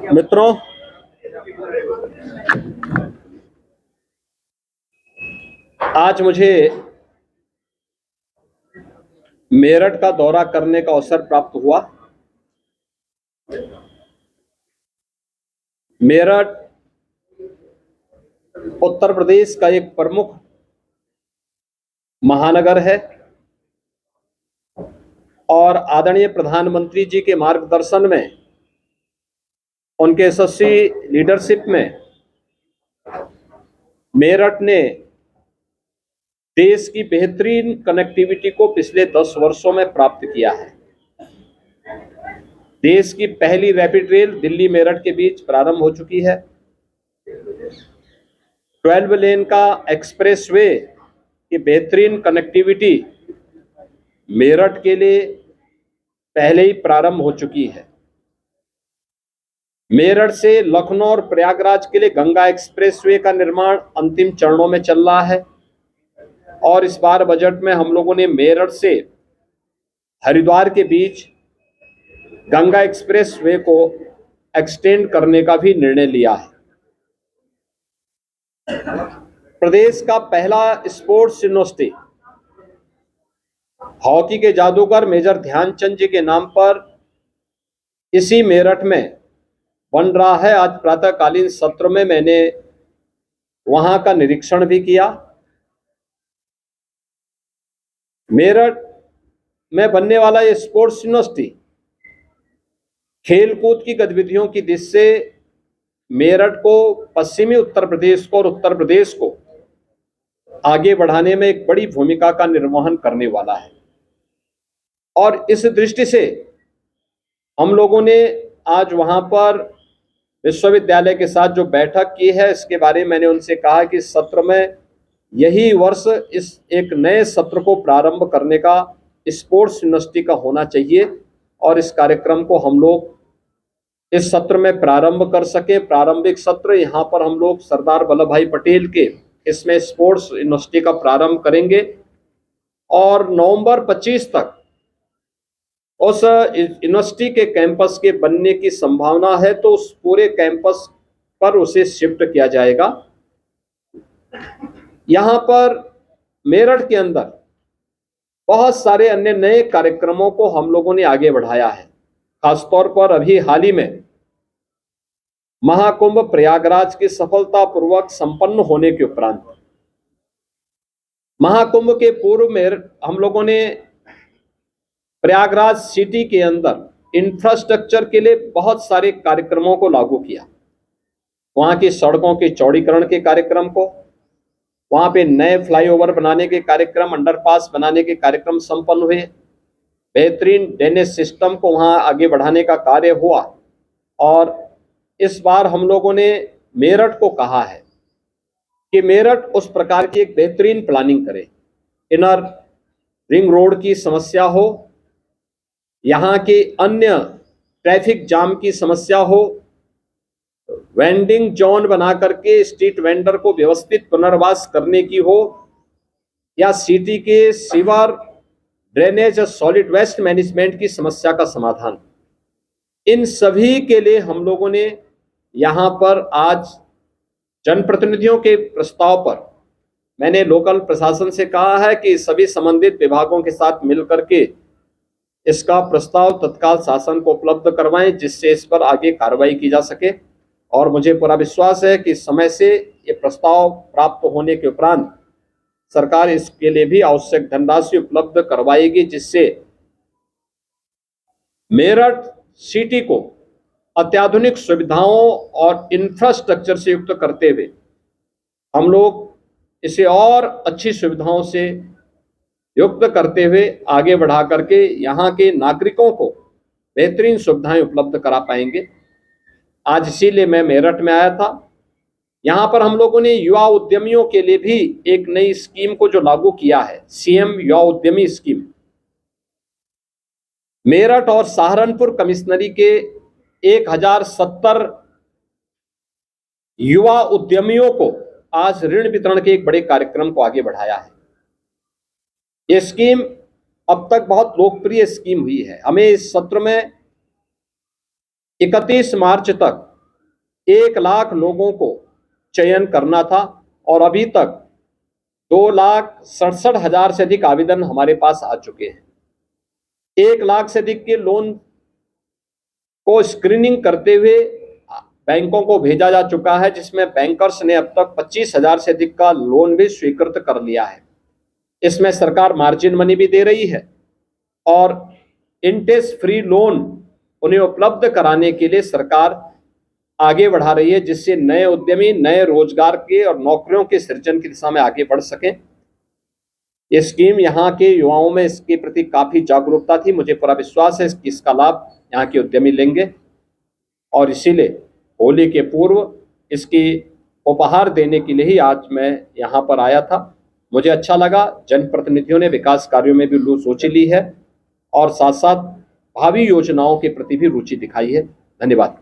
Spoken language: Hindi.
मित्रों, आज मुझे मेरठ का दौरा करने का अवसर प्राप्त हुआ। मेरठ उत्तर प्रदेश का एक प्रमुख महानगर है और आदरणीय प्रधानमंत्री जी के मार्गदर्शन में, उनके यशस्वी लीडरशिप में मेरठ ने देश की बेहतरीन कनेक्टिविटी को पिछले 10 वर्षों में प्राप्त किया है। देश की पहली रैपिड रेल दिल्ली मेरठ के बीच प्रारंभ हो चुकी है। 12 लेन का एक्सप्रेसवे की बेहतरीन कनेक्टिविटी मेरठ के लिए पहले ही प्रारंभ हो चुकी है। मेरठ से लखनऊ और प्रयागराज के लिए गंगा एक्सप्रेसवे का निर्माण अंतिम चरणों में चल रहा है और इस बार बजट में हम लोगों ने मेरठ से हरिद्वार के बीच गंगा एक्सप्रेसवे को एक्सटेंड करने का भी निर्णय लिया है। प्रदेश का पहला स्पोर्ट्स यूनिवर्सिटी हॉकी के जादूगर मेजर ध्यानचंद जी के नाम पर इसी मेरठ में बन रहा है। आज प्रातःकालीन सत्र में मैंने वहां का निरीक्षण भी किया। मेरठ में बनने वाला ये स्पोर्ट्स यूनिवर्सिटी खेलकूद की गतिविधियों की दृष्टि से मेरठ को, पश्चिमी उत्तर प्रदेश को और उत्तर प्रदेश को आगे बढ़ाने में एक बड़ी भूमिका का निर्वहन करने वाला है। और इस दृष्टि से हम लोगों ने आज वहां पर विश्वविद्यालय के साथ जो बैठक की है, इसके बारे में मैंने उनसे कहा कि सत्र में यही वर्ष इस एक नए सत्र को प्रारंभ करने का स्पोर्ट्स यूनिवर्सिटी का होना चाहिए और इस कार्यक्रम को हम लोग इस सत्र में प्रारंभ कर सके। प्रारंभिक सत्र यहाँ पर हम लोग सरदार वल्लभ भाई पटेल के इसमें स्पोर्ट्स यूनिवर्सिटी का प्रारंभ करेंगे और नवंबर 25 तक उस यूनिवर्सिटी के कैंपस के बनने की संभावना है, तो उस पूरे कैंपस पर उसे शिफ्ट किया जाएगा। यहाँ पर मेरठ के अंदर बहुत सारे अन्य नए कार्यक्रमों को हम लोगों ने आगे बढ़ाया है। खासतौर पर अभी हाल ही में महाकुंभ प्रयागराज के सफलतापूर्वक संपन्न होने के उपरांत महाकुंभ के पूर्व में हम लोगों ने प्रयागराज सिटी के अंदर इंफ्रास्ट्रक्चर के लिए बहुत सारे कार्यक्रमों को लागू किया। वहां की सड़कों के चौड़ीकरण के कार्यक्रम को, वहां पे नए फ्लाईओवर बनाने के कार्यक्रम, अंडरपास बनाने के कार्यक्रम संपन्न हुए। बेहतरीन ड्रेनेज सिस्टम को वहां आगे बढ़ाने का कार्य हुआ और इस बार हम लोगों ने मेरठ को कहा है कि मेरठ उस प्रकार की एक बेहतरीन प्लानिंग करे। इनर रिंग रोड की समस्या हो, यहाँ के अन्य ट्रैफिक जाम की समस्या हो, वेंडिंग जोन बना करके स्ट्रीट वेंडर को व्यवस्थित पुनर्वास करने की हो, या सिटी के सीवर, ड्रेनेज और सॉलिड वेस्ट मैनेजमेंट की समस्या का समाधान, इन सभी के लिए हम लोगों ने यहाँ पर आज जनप्रतिनिधियों के प्रस्ताव पर मैंने लोकल प्रशासन से कहा है कि सभी संबंधित विभागों के साथ मिलकर के इसका प्रस्ताव तत्काल शासन को उपलब्ध करवाएं, जिससे इस पर आगे कार्रवाई की जा सके। और मुझे पूरा विश्वास है कि समय से ये प्रस्ताव प्राप्त होने के उपरांत सरकार इसके लिए भी आवश्यक धनराशि उपलब्ध करवाएगी, जिससे मेरठ सिटी को अत्याधुनिक सुविधाओं और इंफ्रास्ट्रक्चर से युक्त करते हुए हम लोग इसे और अच्छी सुविधाओं से युक्त करते हुए आगे बढ़ा करके यहाँ के नागरिकों को बेहतरीन सुविधाएं उपलब्ध करा पाएंगे। आज इसीलिए मैं मेरठ में आया था। यहाँ पर हम लोगों ने युवा उद्यमियों के लिए भी एक नई स्कीम को जो लागू किया है, सीएम युवा उद्यमी स्कीम। मेरठ और सहारनपुर कमिश्नरी के 1070 युवा उद्यमियों को आज ऋण वितरण के एक बड़े कार्यक्रम को आगे बढ़ाया है। ये स्कीम अब तक बहुत लोकप्रिय स्कीम हुई है। हमें इस सत्र में 31 मार्च तक 1 लाख लोगों को चयन करना था और अभी तक 2,67,000 से अधिक आवेदन हमारे पास आ चुके हैं। 1 लाख से अधिक के लोन को स्क्रीनिंग करते हुए बैंकों को भेजा जा चुका है, जिसमें बैंकर्स ने अब तक 25,000 से अधिक का लोन भी स्वीकृत कर लिया है। इसमें सरकार मार्जिन मनी भी दे रही है और इंटरेस्ट फ्री लोन उन्हें उपलब्ध कराने के लिए सरकार आगे बढ़ा रही है, जिससे नए उद्यमी नए रोजगार के और नौकरियों के सृजन की दिशा में आगे बढ़ सकें। ये स्कीम यहाँ के युवाओं में इसके प्रति काफी जागरूकता थी। मुझे पूरा विश्वास है कि इसका लाभ यहाँ के उद्यमी लेंगे और इसीलिए होली के पूर्व इसकी उपहार देने के लिए ही आज मैं यहाँ पर आया था। मुझे अच्छा लगा, जनप्रतिनिधियों ने विकास कार्यों में भी रुचि ली है और साथ साथ भावी योजनाओं के प्रति भी रुचि दिखाई है। धन्यवाद।